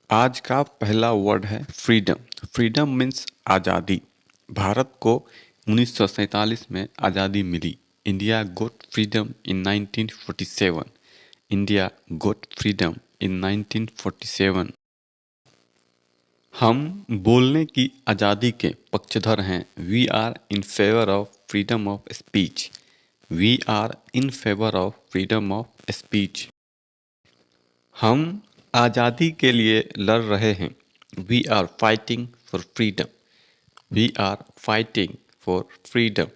आज का पहला वर्ड है फ्रीडम। फ्रीडम मीन्स आज़ादी। भारत को 1947 में आज़ादी मिली। India got freedom in 1947। India got freedom in 1947। हम बोलने की आज़ादी के पक्षधर हैं। We are in favour of freedom of speech. We are in favour of freedom of speech. हम आज़ादी के लिए लड़ रहे हैं। We are fighting for freedom. We are fighting for freedom.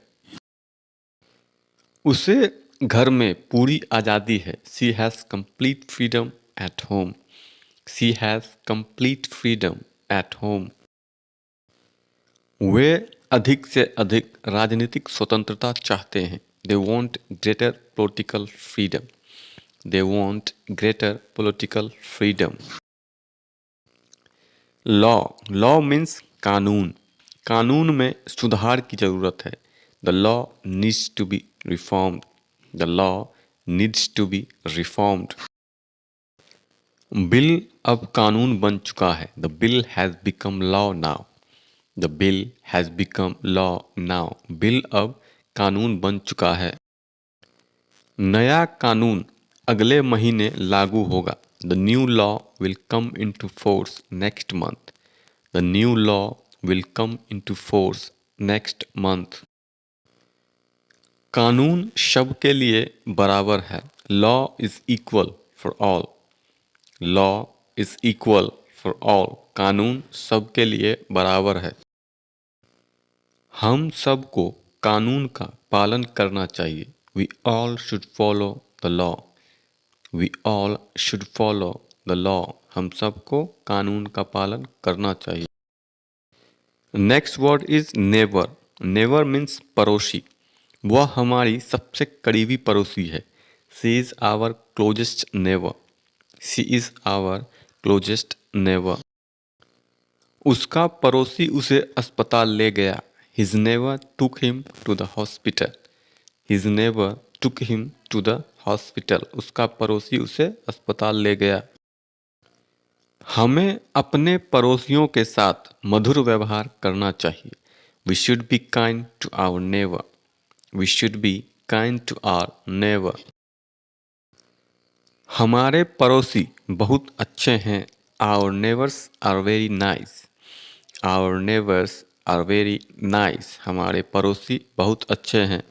उसे घर में पूरी आज़ादी है। She has complete freedom at home. She has complete freedom at home. वे अधिक से अधिक राजनीतिक स्वतंत्रता चाहते हैं। They want greater political freedom. They want greater political freedom. Law means कानून। कानून में सुधार की ज़रूरत है। The law needs to be reformed. The law needs to be reformed. Bill अब कानून बन चुका है। The bill has become law now. The bill has become law now. Bill अब कानून बन चुका है। नया कानून अगले महीने लागू होगा। The new law will come into force next month. The new law will come into force next month. कानून सबके लिए बराबर है। Law is equal for all. Law is equal for all. कानून सबके लिए बराबर है। हम सबको कानून का पालन करना चाहिए। We all should follow the law. We all should follow the law. हम सबको कानून का पालन करना चाहिए। Next word is neighbour. Neighbour means पड़ोसी। वह हमारी सबसे करीबी पड़ोसी है। She is our closest neighbour. She is our closest neighbour. उसका पड़ोसी उसे अस्पताल ले गया। His neighbour took him to the hospital. His neighbour took him to the hospital. उसका पड़ोसी उसे अस्पताल ले गया। हमें अपने पड़ोसियों के साथ मधुर व्यवहार करना चाहिए। We should be kind to our neighbour. We should be kind to our neighbour. हमारे पड़ोसी बहुत अच्छे हैं। Our neighbours are very nice. Our neighbours are very nice. हमारे पड़ोसी बहुत अच्छे हैं।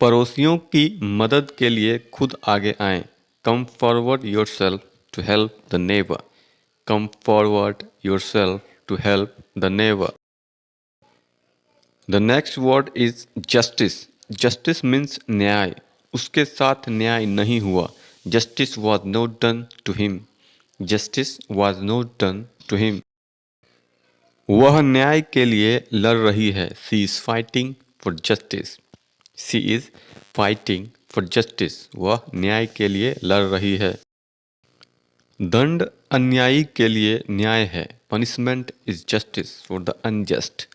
पड़ोसियों की मदद के लिए खुद आगे आएं। Come forward yourself to help the neighbour. Come forward yourself to help the neighbour. The next word is justice. Justice means न्याय। उसके साथ न्याय नहीं हुआ। Justice was not done to him. Justice was not done to him. वह न्याय के लिए लड़ रही है। She is fighting for justice. She is fighting for justice. वह न्याय के लिए लड़ रही है। दंड अन्यायी के लिए न्याय है। Punishment is justice for the unjust.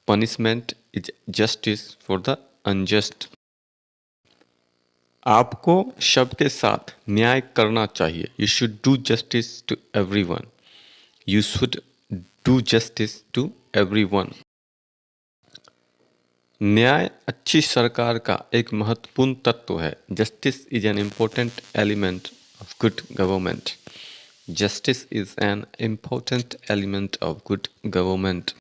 Punishment is justice for the unjust. आपको सबके साथ न्याय करना चाहिए। You should do justice to everyone. You should do justice to everyone. न्याय अच्छी सरकार का एक महत्वपूर्ण तत्व है। Justice is an important element of good government. Justice is an important element of good government.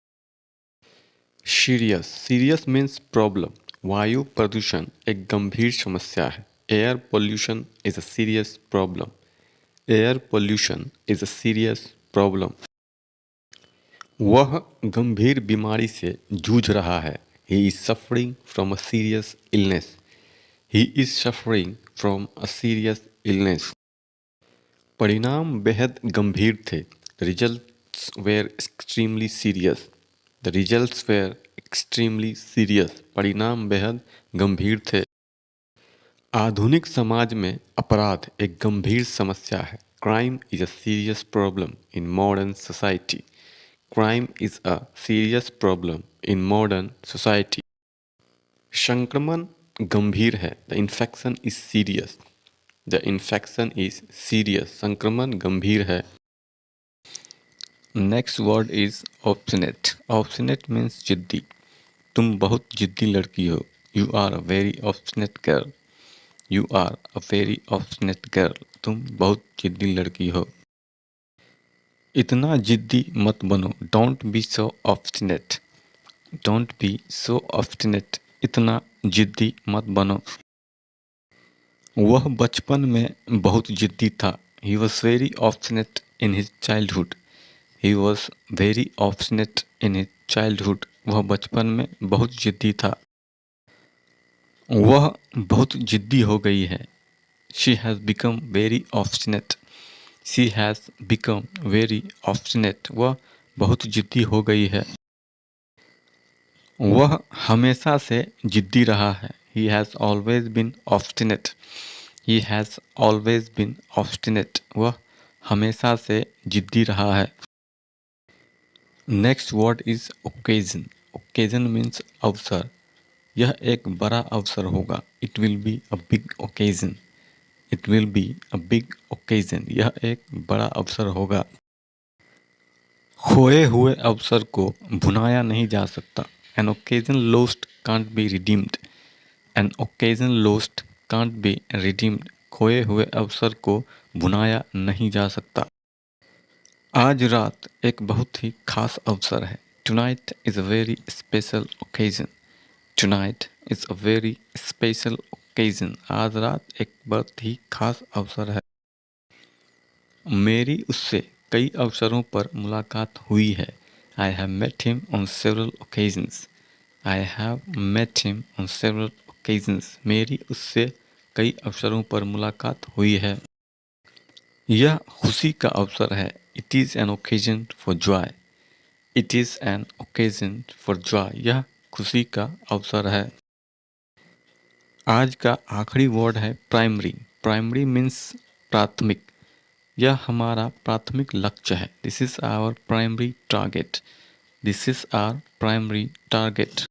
Serious. Serious means problem. वायु प्रदूषण एक गंभीर समस्या है। Air pollution is a serious problem. Air pollution is a serious problem. वह गंभीर बीमारी से जूझ रहा है। He is suffering from a serious illness. He is suffering from a serious illness. परिणाम बेहद गंभीर थे। The results were extremely serious. The results were extremely serious. परिणाम बेहद गंभीर थे। आधुनिक समाज में अपराध एक गंभीर समस्या है। Crime is a serious problem in modern society. Crime is a serious problem in modern society. संक्रमण गंभीर है। The infection is serious. The infection is serious, संक्रमण गंभीर है। Next word is obstinate. Obstinate means जिद्दी। तुम बहुत जिद्दी लड़की हो। You are a very obstinate girl. You are a very obstinate girl. तुम बहुत जिद्दी लड़की हो। इतना जिद्दी मत बनो। Don't be so obstinate. Don't be so obstinate. इतना जिद्दी मत बनो। वह बचपन में बहुत जिद्दी था। He was very obstinate in his childhood. He was very obstinate in his childhood. वह बचपन में बहुत जिद्दी था। वह बहुत जिद्दी हो गई है। She has become very obstinate. She has become very obstinate. वह बहुत जिद्दी हो गई है। वह हमेशा से जिद्दी रहा है। He has always been obstinate. He has always been obstinate. वह हमेशा से जिद्दी रहा है। Next word is occasion. Occasion means अवसर। यह एक बड़ा अवसर होगा। It will be a big occasion. It will be a big occasion. यह एक बड़ा अवसर होगा। खोए हुए अवसर को भुनाया नहीं जा सकता। An occasion lost can't be redeemed. An occasion lost can't be redeemed. खोए हुए अवसर को भुनाया नहीं जा सकता। आज रात एक बहुत ही खास अवसर है। Tonight is a very special occasion. Tonight is a very special occasion. आज रात एक बहुत ही खास अवसर है। मेरी उससे कई अवसरों पर मुलाकात हुई है। I have met him on several occasions. I have met him on several occasions. मेरी उससे कई अवसरों पर मुलाकात हुई है। यह खुशी का अवसर है। It is an occasion for Joy. It is an occasion for Joy. यह खुशी का अवसर है। आज का आखिरी वर्ड है प्राइमरी। प्राइमरी मीन्स प्राथमिक। यह हमारा प्राथमिक लक्ष्य है। This is our primary target. This is our primary target.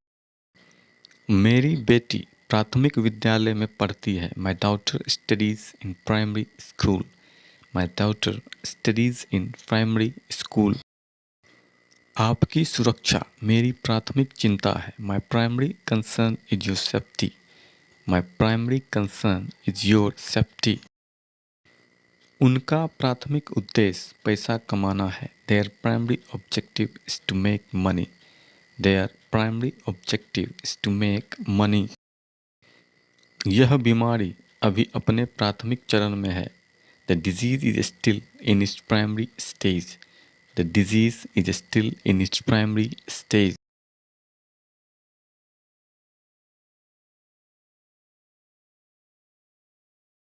मेरी बेटी प्राथमिक विद्यालय में पढ़ती है। My daughter studies in primary school. My daughter studies in primary school. आपकी सुरक्षा मेरी प्राथमिक चिंता है। My primary concern is your safety. My primary concern is your safety. उनका प्राथमिक उद्देश्य पैसा कमाना है। Their primary objective is to make money. Their primary objective is to make money. यह बीमारी अभी अपने प्राथमिक चरण में है। The disease is still in its primary stage. The disease is still in its primary stage.